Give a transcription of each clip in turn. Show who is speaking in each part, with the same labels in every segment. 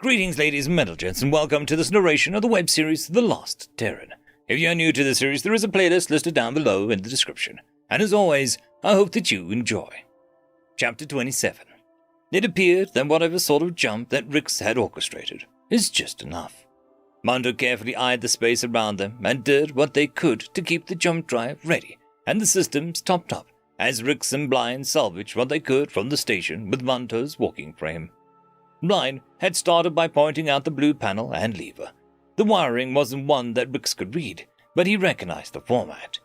Speaker 1: Greetings, ladies and gents, and welcome to this narration of the web series The Lost Terran. If you're new to the series, there is a playlist listed down below in the description. And as always, I hope that you enjoy. Chapter 27. It appeared that whatever sort of jump that Rix had orchestrated is just enough. Mondo carefully eyed the space around them and did what they could to keep the jump drive ready and the systems topped up, as Rix and Bryan salvaged what they could from the station with Mondo's walking frame. Bryan had started by pointing out the blue panel and lever. The wiring wasn't one that Rix could read, but he recognized the format.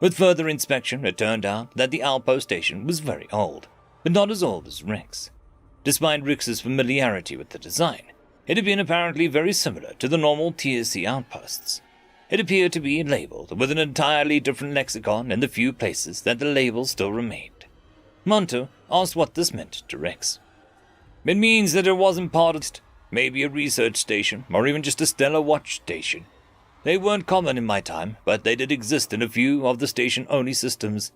Speaker 1: With further inspection, it turned out that the outpost station was very old, but not as old as Rix. Despite Rix's familiarity with the design, it had been apparently very similar to the normal TSC outposts. It appeared to be labeled with an entirely different lexicon in the few places that the label still remained. Monto asked what this meant to Rix. It means that it wasn't part of maybe a research station, or even just a stellar watch station. They weren't common in my time, but they did exist in a few of the station-only systems,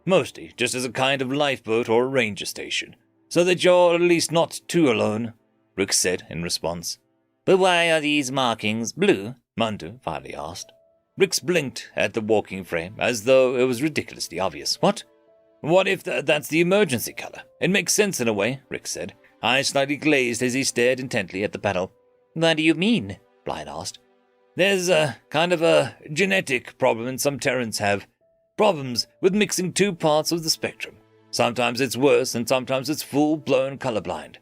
Speaker 1: mostly just as a kind of lifeboat or a ranger station, so that you're at least not too alone, Rix said in response. But why are these markings blue? Monto finally asked. Rix blinked at the walking frame as though it was ridiculously obvious. What? What if that's the emergency color? It makes sense in a way, Rix said, eyes slightly glazed as he stared intently at the panel. What do you mean? Bryan asked. There's a kind of a genetic problem some Terrans have. Problems with mixing two parts of the spectrum. Sometimes it's worse and sometimes it's full-blown colorblind.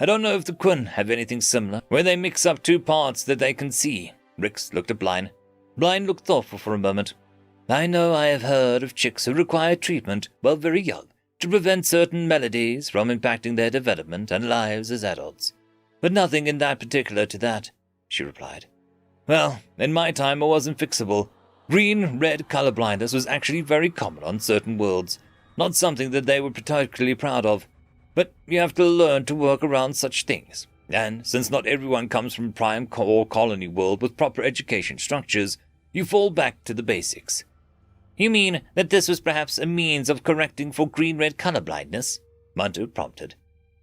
Speaker 1: I don't know if the Quen have anything similar, where they mix up two parts that they can see. Rix looked at Bryan. Bryan looked thoughtful for a moment. I know I have heard of chicks who require treatment while very young, to prevent certain maladies from impacting their development and lives as adults. But nothing in that particular to that, she replied. Well, in my time it wasn't fixable. Green-red colorblindness was actually very common on certain worlds, not something that they were particularly proud of. But you have to learn to work around such things, and since not everyone comes from a prime or colony world with proper education structures, you fall back to the basics. You mean that this was perhaps a means of correcting for green-red colorblindness? Monto prompted.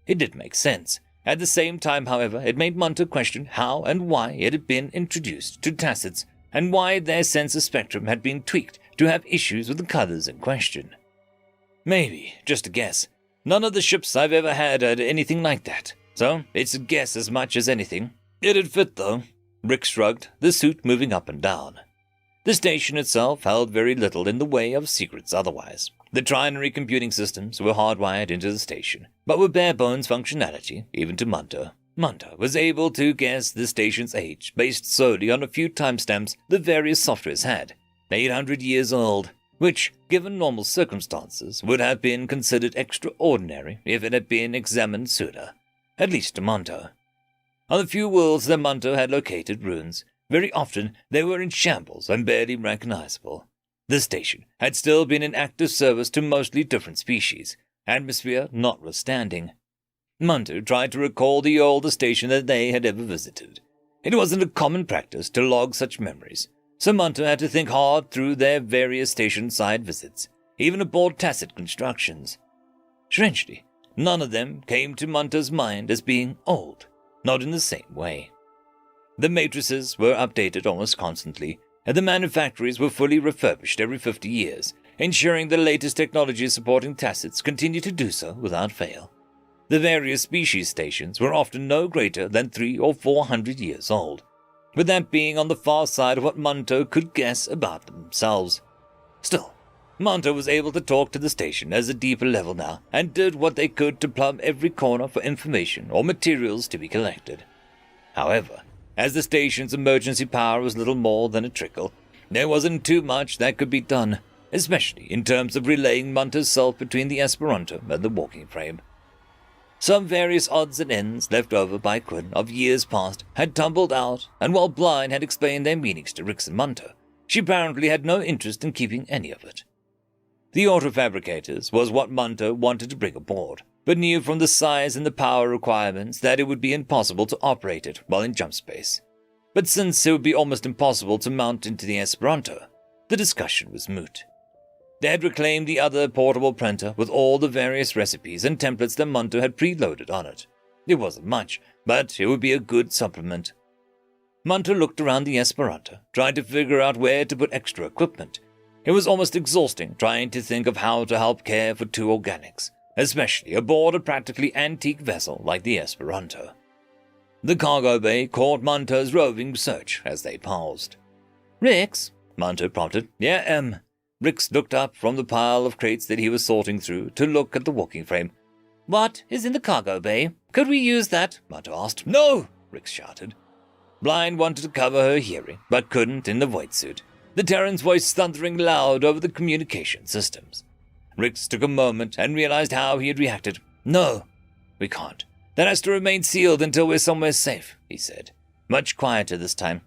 Speaker 1: It did make sense. At the same time, however, it made Monto question how and why it had been introduced to Tassets, and why their sense of spectrum had been tweaked to have issues with the colors in question. Maybe, just a guess. None of the ships I've ever had anything like that, so it's a guess as much as anything. It'd fit, though. Rix shrugged, the suit moving up and down. The station itself held very little in the way of secrets otherwise. The trinary computing systems were hardwired into the station, but with bare-bones functionality, even to Monto. Monto was able to guess the station's age based solely on a few timestamps the various softwares had, 800 years old, which, given normal circumstances, would have been considered extraordinary if it had been examined sooner, at least to Monto. On the few worlds that Monto had located ruins, very often they were in shambles and barely recognizable. The station had still been in active service to mostly different species, atmosphere notwithstanding. Monto tried to recall the oldest station that they had ever visited. It wasn't a common practice to log such memories, so Monto had to think hard through their various station-side visits, even aboard Tacet constructions. Strangely, none of them came to Monto's mind as being old, not in the same way. The matrices were updated almost constantly, and the manufactories were fully refurbished every 50 years, ensuring the latest technologies supporting Tassets continue to do so without fail. The various species stations were often no greater than 300 or 400 years old, with that being on the far side of what Monto could guess about themselves. Still, Monto was able to talk to the station as a deeper level now, and did what they could to plumb every corner for information or materials to be collected. However, as the station's emergency power was little more than a trickle, there wasn't too much that could be done, especially in terms of relaying Monto's self between the Esperanto and the walking frame. Some various odds and ends left over by Quen of years past had tumbled out, and while Bryan had explained their meanings to Rix and Monto, she apparently had no interest in keeping any of it. The autofabricators was what Monto wanted to bring aboard, but knew from the size and the power requirements that it would be impossible to operate it while in jump space. But since it would be almost impossible to mount into the Esperanto, the discussion was moot. They had reclaimed the other portable printer with all the various recipes and templates that Monto had preloaded on it. It wasn't much, but it would be a good supplement. Munter looked around the Esperanto, trying to figure out where to put extra equipment. It was almost exhausting trying to think of how to help care for two organics, especially aboard a practically antique vessel like the Esperanto. The cargo bay caught Munter's roving search as they paused. "Rix?" Munter prompted. "Yeah, Rix looked up from the pile of crates that he was sorting through to look at the walking frame. "What is in the cargo bay? Could we use that?" Munter asked. "No!" Rix shouted. Blind wanted to cover her hearing, but couldn't in the void suit, the Terran's voice thundering loud over the communication systems. Rix took a moment and realized how he had reacted. "No, we can't. That has to remain sealed until we're somewhere safe," he said, much quieter this time.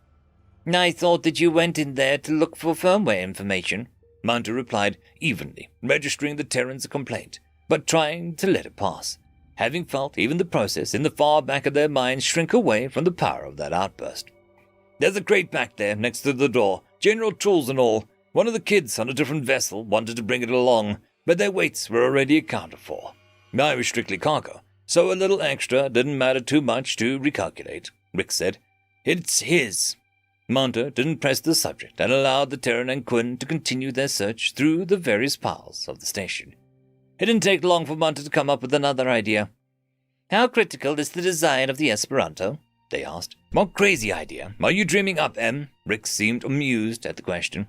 Speaker 1: "I thought that you went in there to look for firmware information," Munter replied evenly, registering the Terran's complaint, but trying to let it pass, having felt even the process in the far back of their minds shrink away from the power of that outburst. "There's a crate back there next to the door, general tools and all. One of the kids on a different vessel wanted to bring it along, but their weights were already accounted for. I was strictly cargo, so a little extra didn't matter too much to recalculate," Rick said. "It's his." Munter didn't press the subject and allowed the Terran and Quinn to continue their search through the various piles of the station. It didn't take long for Munter to come up with another idea. "How critical is the design of the Esperanto?" they asked. "What crazy idea are you dreaming up, Em?" Rick seemed amused at the question.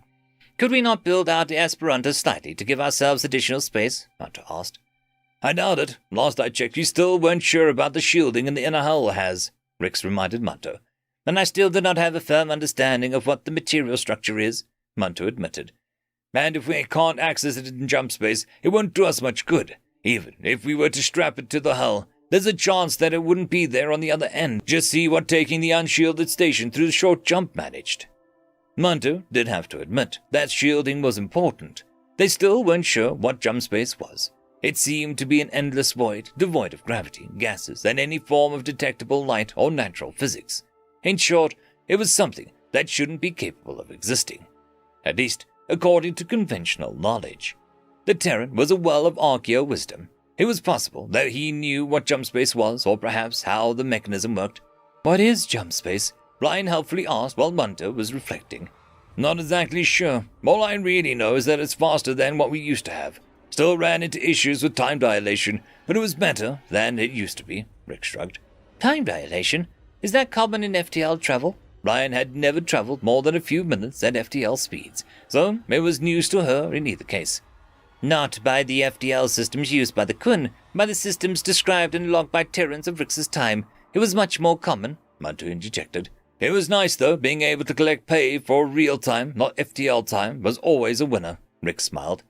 Speaker 1: "Could we not build out the Esperanto slightly to give ourselves additional space?" Munter asked. "I doubt it. Last I checked, you still weren't sure about the shielding in the inner hull has," Rix reminded Munter. "And I still do not have a firm understanding of what the material structure is," Munter admitted. "And if we can't access it in jump space, it won't do us much good. Even if we were to strap it to the hull, there's a chance that it wouldn't be there on the other end. Just see what taking the unshielded station through the short jump managed." Munter did have to admit that shielding was important. They still weren't sure what jump space was. It seemed to be an endless void, devoid of gravity, gases, and any form of detectable light or natural physics. In short, it was something that shouldn't be capable of existing, at least according to conventional knowledge. The Terran was a well of archaeo wisdom. It was possible that he knew what jump space was, or perhaps how the mechanism worked. "What is jump space?" Bryan helpfully asked while Munter was reflecting. "Not exactly sure. All I really know is that it's faster than what we used to have. Still ran into issues with time dilation, but it was better than it used to be," Rick shrugged. "Time dilation? Is that common in FTL travel?" Bryan had never traveled more than a few minutes at FTL speeds, so it was news to her in either case. "Not by the FTL systems used by the Kun, by the systems described and logged by Terrans of Rix's time. It was much more common," Munter interjected. "It was nice, though. Being able to collect pay for real time, not FTL time, was always a winner," Rick smiled.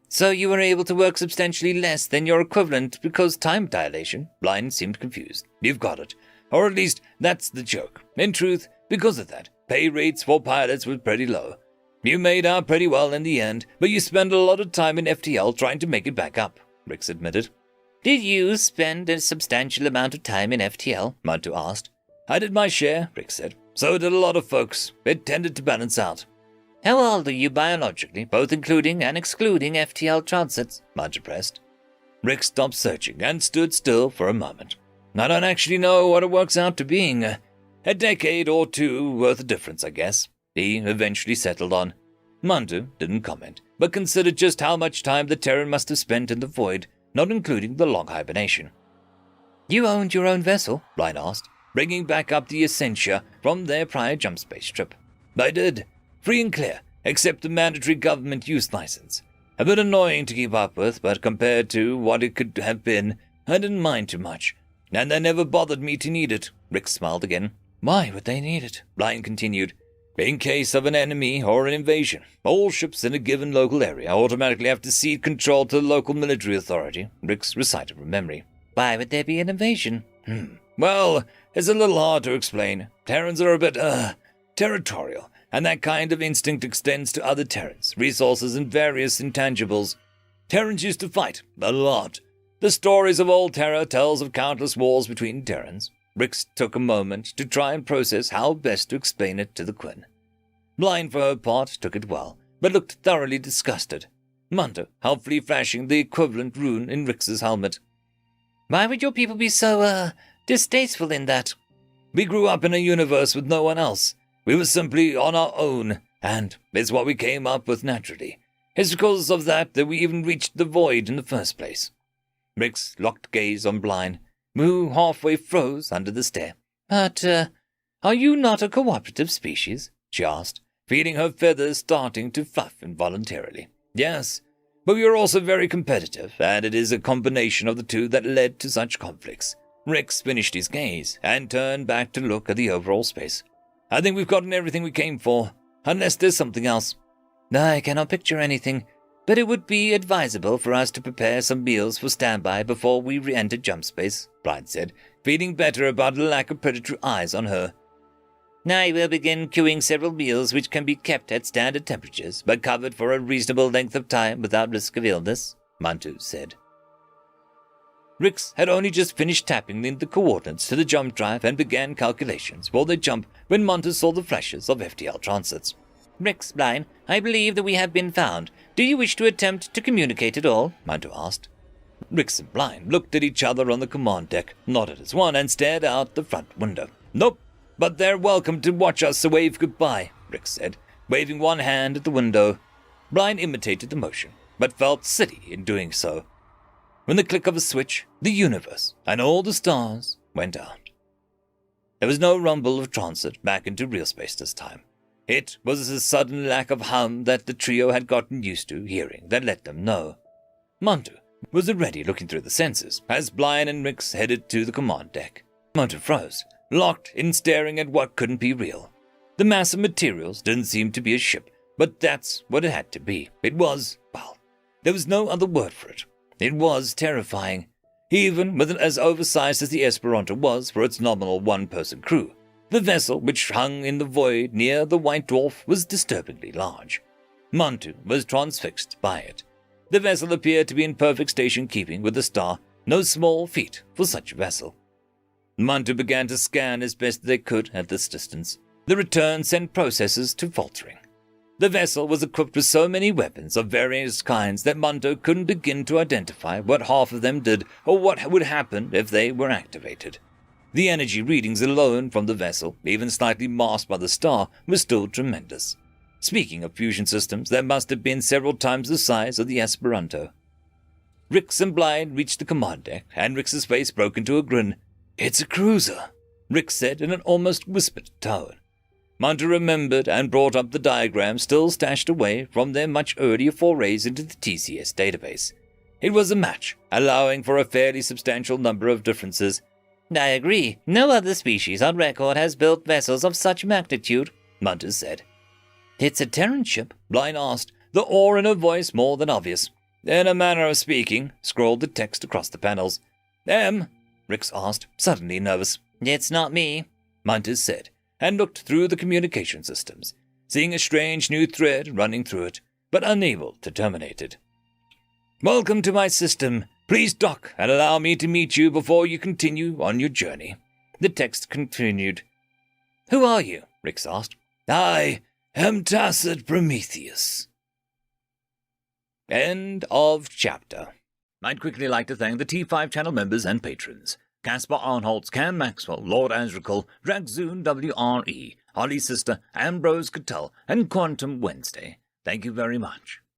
Speaker 1: "So you were able to work substantially less than your equivalent because time dilation?" Bryan seemed confused. "You've got it. Or at least, that's the joke. In truth, because of that, pay rates for pilots were pretty low. You made out pretty well in the end, but you spent a lot of time in FTL trying to make it back up," Rix admitted. "Did you spend a substantial amount of time in FTL?" Munter asked. "I did my share," Rix said. "So did a lot of folks. It tended to balance out." "How old are you biologically, both including and excluding FTL transits?" Munter pressed. Rick stopped searching and stood still for a moment. "I don't actually know what it works out to being. A decade or two worth of difference, I guess," he eventually settled on. Munter didn't comment, but considered just how much time the Terran must have spent in the void, not including the long hibernation. "You owned your own vessel?" Bryan asked, bringing back up the Essentia from their prior jump space trip. "I did. Free and clear, except the mandatory government use license. A bit annoying to keep up with, but compared to what it could have been, I didn't mind too much. And they never bothered me to need it." Rick smiled again. "Why would they need it?" Bryan continued. "In case of an enemy or an invasion, all ships in a given local area automatically have to cede control to the local military authority," Rick recited from memory. "Why would there be an invasion?" Well, it's a little hard to explain. Terrans are a bit, territorial, and that kind of instinct extends to other Terrans, resources, and various intangibles. Terrans used to fight, a lot. The stories of old Terra tells of countless wars between Terrans. Rix took a moment to try and process how best to explain it to the Quinn. Blind, for her part, took it well, but looked thoroughly disgusted. Munter helpfully flashing the equivalent rune in Rix's helmet. "Why would your people be so,
Speaker 2: distasteful in that.
Speaker 1: We grew up in a universe with no one else. We were simply on our own, and it's what we came up with naturally. It's because of that we even reached the void in the first place. Rick's locked gaze on Bryan, who halfway froze under the stare.
Speaker 2: But, are you not a cooperative species?
Speaker 1: She asked, feeling her feathers starting to fluff involuntarily. Yes, but we are also very competitive, and it is a combination of the two that led to such conflicts. Rex finished his gaze and turned back to look at the overall space. I think we've gotten everything we came for, unless there's something else.
Speaker 2: I cannot picture anything, but it would be advisable for us to prepare some meals for standby before we re-enter jump space,
Speaker 1: Bryan said, feeling better about the lack of predatory eyes on her.
Speaker 2: I will begin queuing several meals which can be kept at standard temperatures, but covered for a reasonable length of time without risk of illness, Mantu said.
Speaker 1: Rix had only just finished tapping in the coordinates to the jump drive and began calculations for their jump when Mantu saw the flashes of FTL transits.
Speaker 2: Rix, Bryan, I believe that we have been found. Do you wish to attempt to communicate at all? Mantu asked.
Speaker 1: Rix and Bryan looked at each other on the command deck, nodded as one, and stared out the front window. Nope. But they're welcome to watch us wave goodbye, Rix said, waving one hand at the window. Bryan imitated the motion, but felt silly in doing so. When the click of a switch, the universe and all the stars went out. There was no rumble of transit back into real space this time. It was a sudden lack of hum that the trio had gotten used to hearing that let them know. Mantu was already looking through the sensors as Bryan and Rix headed to the command deck. Mantu froze, locked in staring at what couldn't be real. The mass of materials didn't seem to be a ship, but that's what it had to be. It was, well, there was no other word for it. It was terrifying, even with it as oversized as the Esperanto was for its nominal one-person crew. The vessel, which hung in the void near the White Dwarf, was disturbingly large. Mantu was transfixed by it. The vessel appeared to be in perfect station keeping with the star, no small feat for such a vessel. Mantu began to scan as best they could at this distance. The return sent processes to faltering. The vessel was equipped with so many weapons of various kinds that Mantu couldn't begin to identify what half of them did or what would happen if they were activated. The energy readings alone from the vessel, even slightly masked by the star, were still tremendous. Speaking of fusion systems, there must have been several times the size of the Esperanto. Rix and Bryan reached the command deck, and Rix's face broke into a grin. "It's a cruiser," Rix said in an almost whispered tone. Mantu remembered and brought up the diagram still stashed away from their much earlier forays into the TCS database. It was a match, allowing for a fairly substantial number of differences.
Speaker 2: I agree. No other species on record has built vessels of such magnitude,
Speaker 1: Mantu said.
Speaker 2: It's a Terran ship?
Speaker 1: Bryan asked, the awe in her voice more than obvious. In a manner of speaking, scrawled the text across the panels. Rix asked, suddenly nervous.
Speaker 2: It's not me,
Speaker 1: Mantu said, and looked through the communication systems, seeing a strange new thread running through it, but unable to terminate it. Welcome to my system. Please dock and allow me to meet you before you continue on your journey. The text continued. Who are you? Rix asked. I am Tacit Prometheus. End of chapter. I'd quickly like to thank the T5 channel members and patrons. Casper Arnholtz, Cam Maxwell, Lord Azrekahl, Dragzoon W.R.E, Holly's sister, AmbroseKTal, and Quantem Wensday. Thank you very much.